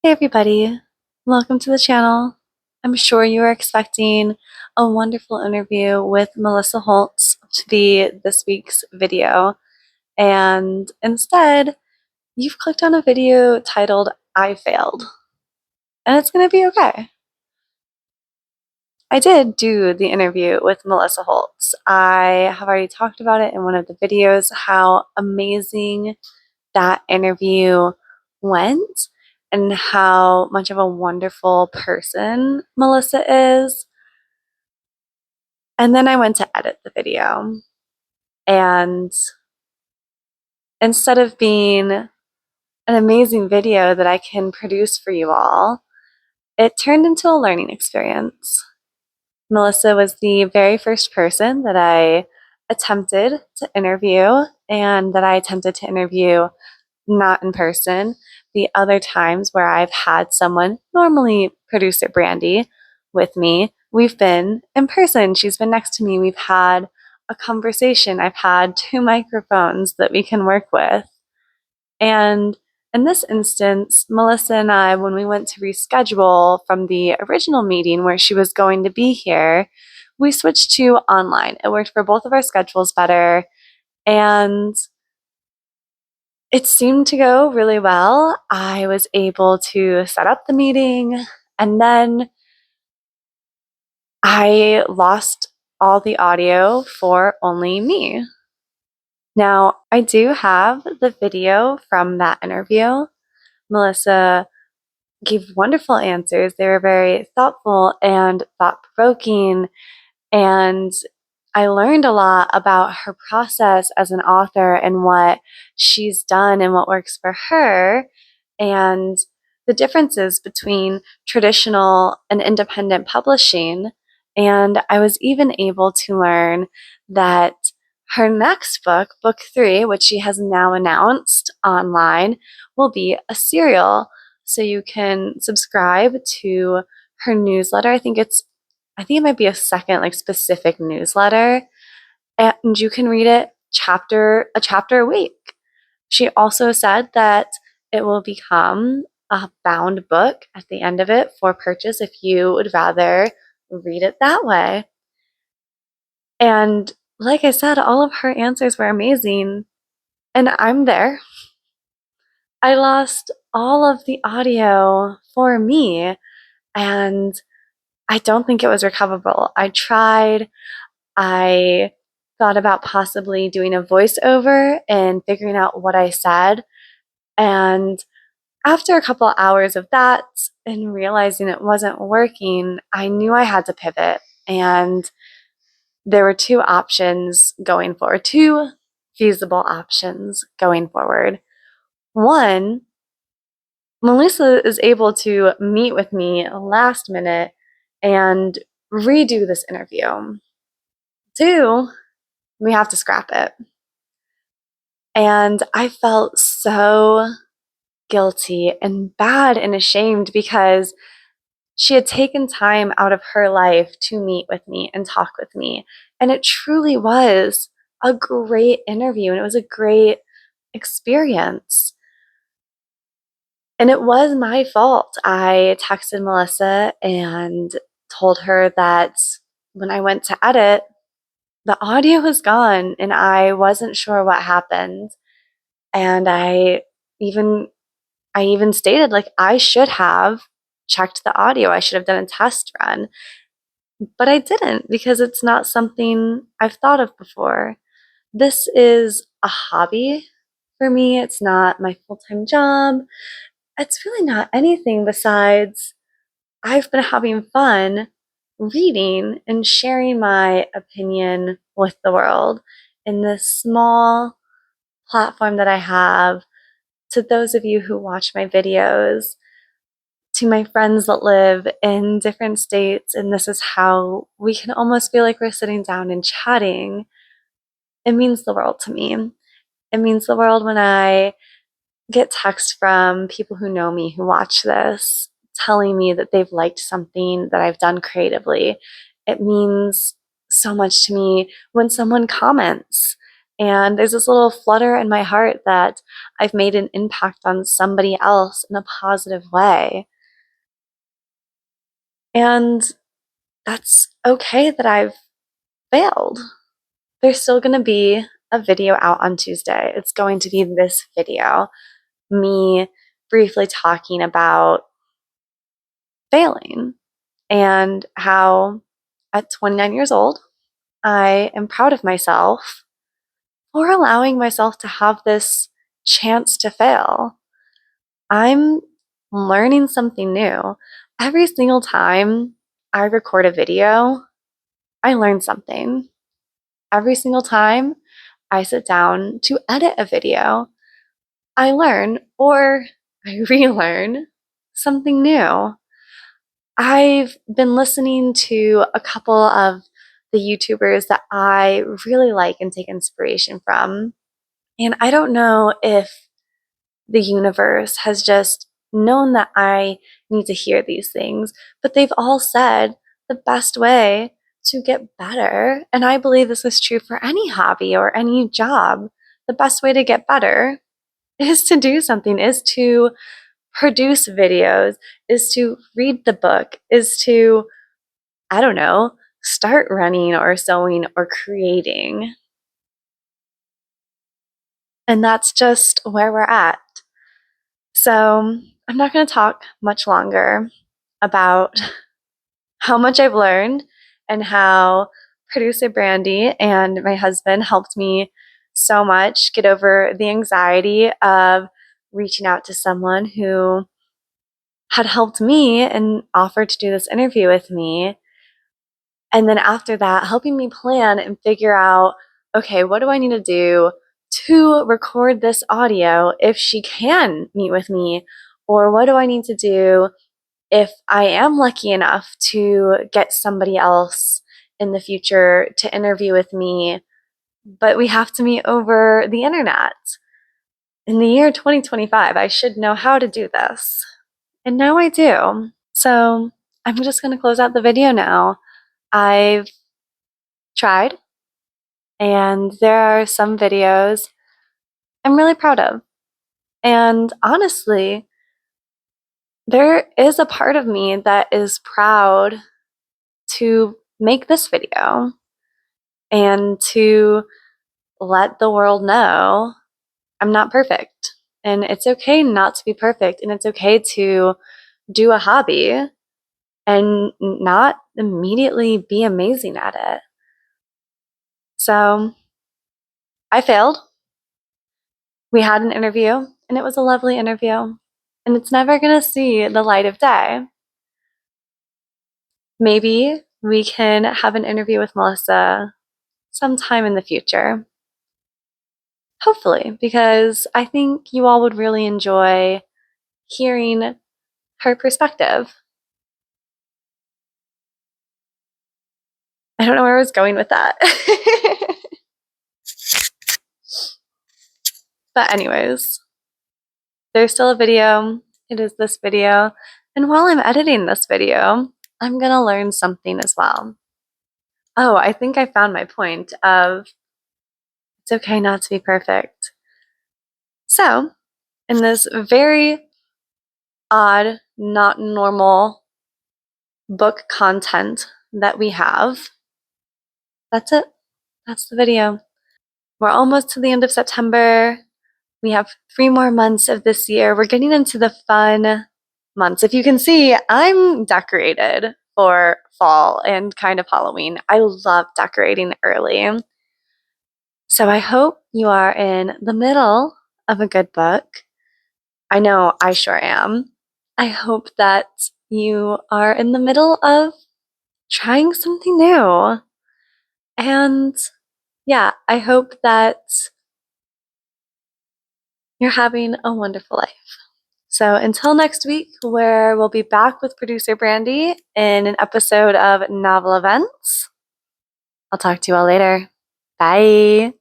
Hey everybody, welcome to the channel. I'm sure you are expecting a wonderful interview with Melissa Holtz to be this week's video, and instead, you've clicked on a video titled I Failed, and it's going to be okay. I did do the interview with Melissa Holtz. I have already talked about it in one of the videos, how amazing that interview went and how much of a wonderful person Melissa is. And then I went to edit the video. And instead of being an amazing video that I can produce for you all, it turned into a learning experience. Melissa was the very first person that I attempted to interview, and that I attempted to interview not in person. The other times where I've had someone, normally producer Brandy, with me, we've been in person. She's been next to me. We've had a conversation. I've had two microphones that we can work with. And in this instance, Melissa and I, when we went to reschedule from the original meeting where she was going to be here, we switched to online. It worked for both of our schedules better. And it seemed to go really well. I was able to set up the meeting, and then I lost all the audio for only me. Now, I do have the video from that interview. Melissa gave wonderful answers. They were very thoughtful and thought-provoking, and I learned a lot about her process as an author and what she's done and what works for her, and the differences between traditional and independent publishing. And I was even able to learn that her next book, book 3, which she has now announced online, will be a serial. So you can subscribe to her newsletter. I think it might be a second specific newsletter, and you can read it a chapter a week. She also said that it will become a bound book at the end of it for purchase if you would rather read it that way. And like I said, all of her answers were amazing, and I'm there. I lost all of the audio for me, and I don't think it was recoverable. I tried. I thought about possibly doing a voiceover and figuring out what I said. And after a couple hours of that and realizing it wasn't working, I knew I had to pivot. And there were two options going forward, two feasible options going forward. One, Melissa is able to meet with me last minute and redo this interview. Two, we have to scrap it. And I felt so guilty and bad and ashamed because she had taken time out of her life to meet with me and talk with me. And it truly was a great interview, and it was a great experience. And it was my fault. I texted Melissa and told her that when I went to edit, the audio was gone and I wasn't sure what happened. And I even stated I should have checked the audio. I should have done a test run. But I didn't because it's not something I've thought of before. This is a hobby for me. It's not my full-time job. It's really not anything besides I've been having fun reading and sharing my opinion with the world in this small platform that I have. To those of you who watch my videos, to my friends that live in different states, and this is how we can almost feel like we're sitting down and chatting, it means the world to me. It means the world when I get texts from people who know me who watch this telling me that they've liked something that I've done creatively. It means so much to me when someone comments And there's this little flutter in my heart that I've made an impact on somebody else in a positive way. And that's okay that I've failed. There's still going to be a video out on Tuesday. It's going to be this video, me briefly talking about failing and how at 29 years old, I am proud of myself for allowing myself to have this chance to fail. I'm learning something new. Every single time I record a video, I learn something. Every single time I sit down to edit a video, I learn or I relearn something new. I've been listening to a couple of the YouTubers that I really like and take inspiration from. And I don't know if the universe has just known that I need to hear these things, but they've all said the best way to get better, and I believe this is true for any hobby or any job, the best way to get better is to do something, is to produce videos, is to read the book, is to, I don't know, start running or sewing or creating. And that's just where we're at. So I'm not going to talk much longer about how much I've learned and how producer Brandy and my husband helped me so much get over the anxiety of reaching out to someone who had helped me and offered to do this interview with me. And then after that, helping me plan and figure out, okay, what do I need to do to record this audio if she can meet with me? Or what do I need to do if I am lucky enough to get somebody else in the future to interview with me, but we have to meet over the internet? In the year 2025, I should know how to do this. And now I do. So I'm just going to close out the video now. I've tried, and there are some videos I'm really proud of. And honestly, there is a part of me that is proud to make this video and to let the world know I'm not perfect. And it's okay not to be perfect. And it's okay to do a hobby and not immediately be amazing at it. So I failed. We had an interview, and it was a lovely interview. And it's never going to see the light of day. Maybe we can have an interview with Melissa sometime in the future. Hopefully, because I think you all would really enjoy hearing her perspective. I don't know where I was going with that. But anyways, there's still a video. It is this video. And while I'm editing this video, I'm going to learn something as well. Oh, I think I found my point of it's okay not to be perfect. So, in this very odd, not normal book content that we have, that's it. That's the video. We're almost to the end of September. We have 3 more months of this year. We're getting into the fun months. If you can see, I'm decorated for fall and kind of Halloween. I love decorating early. So I hope you are in the middle of a good book. I know I sure am. I hope that you are in the middle of trying something new. And yeah, I hope that you're having a wonderful life. So until next week, where we'll be back with producer Brandy in an episode of Novel Events, I'll talk to you all later. Bye.